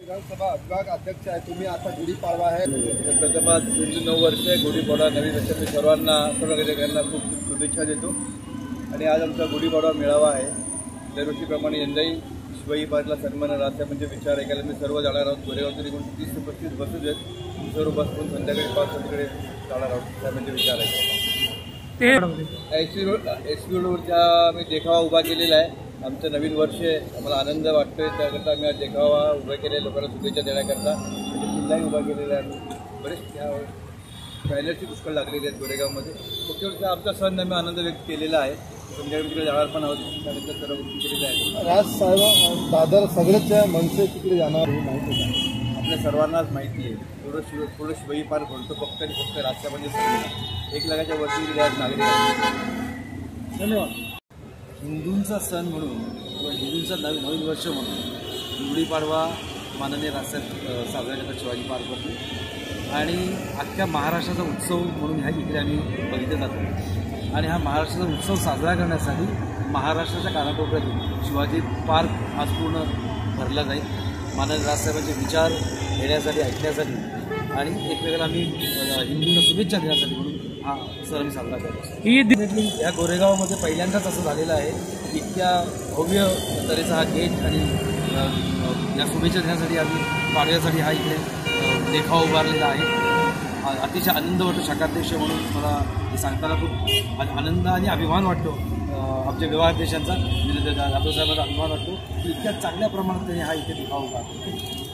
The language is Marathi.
विधानसभा विभाग अध्यक्ष आहे तुम्ही, आता गुढीपाडवा आहे. प्रथमात हिंदू 9 वर्षे गुढीपाडवा नवीन वर्ष मी सर्वांना सर्व नागरिकांना खूप खूप शुभेच्छा देतो. आणि आज आमचा गुढीपाडवा मेळावा आहे. दरवर्षीप्रमाणे यंदाही शिवाजी पार्कला सन्मान राहत्या विचार ऐकायला मी सर्व जाणार आहोत. गोरेगावचे निघून 30 ते 35 बसेस आहेत. सर्व बस करून संध्याकाळी 5 तिकडे जाणार आहोत. त्या विचार ऐकायला एस पी रोडवरच्या आम्ही देखावा उभा केलेला आहे. आमचं नवीन वर्ष आहे, आम्हाला आनंद वाटतोय. त्याकरता आम्ही आज देखावा उभा केले, लोकांना शुभेच्छा देण्याकरता किल्लाही उभा केलेला आहे. बरेच त्या बॅनरची पुष्कळ लागलेली आहेत गोरेगावमध्ये. मुख्य आमचा सण आम्ही आनंद व्यक्त केलेला आहे. संध्याकाळी तिकडे जाणार पण आहोत. त्यानंतर सर्व गोष्टी केलेल्या आहेत. राजसाहेब दादर सगळेच मनसे तिकडे जाणार हे माहिती आहे. आपल्या सर्वांनाच माहिती आहे. थोडं शिवाजी पार्क बोलतो फक्त आणि फक्त राजसाहेबांचे सण 1 लाखाच्या वरती गेले आहेत नागरिक. धन्यवाद. हिंदूंचा सण म्हणून किंवा हिंदूंचा नवीन वर्ष म्हणून गुढीपाडवा माननीय राजसाहेब साजरा करतात शिवाजी पार्कवरती. आणि अख्ख्या महाराष्ट्राचा उत्सव म्हणून ह्या इकडे आम्ही बघितलं जातो. आणि हा महाराष्ट्राचा उत्सव साजरा करण्यासाठी महाराष्ट्राच्या कानाकोपऱ्यातून शिवाजी पार्क आज पूर्ण भरला जाईल. माननीय राजसाहेबांचे विचार घेण्यासाठी, ऐकण्यासाठी आणि एकमेकांना आम्ही हिंदूंना शुभेच्छा देण्यासाठी म्हणून हा सण आम्ही साजरा करतो. ही या गोरेगावमध्ये पहिल्यांदाच असं झालेलं आहे. इतक्या भव्य तऱ्हेचा हा गेट आणि या शुभेच्छा देण्यासाठी आम्ही पाडव्यासाठी हा इकडे देखावा उभारलेला आहे. अतिशय आनंद वाटतो. शाखाध्यक्ष म्हणून मला हे सांगताना खूप आनंद आणि अभिमान वाटतो. आमच्या व्यवहारदेशांचा जाधव साहेबांचा अभिमान वाटतो की इतक्या चांगल्या प्रमाणात त्यांनी हा इथे देखावा उभारला.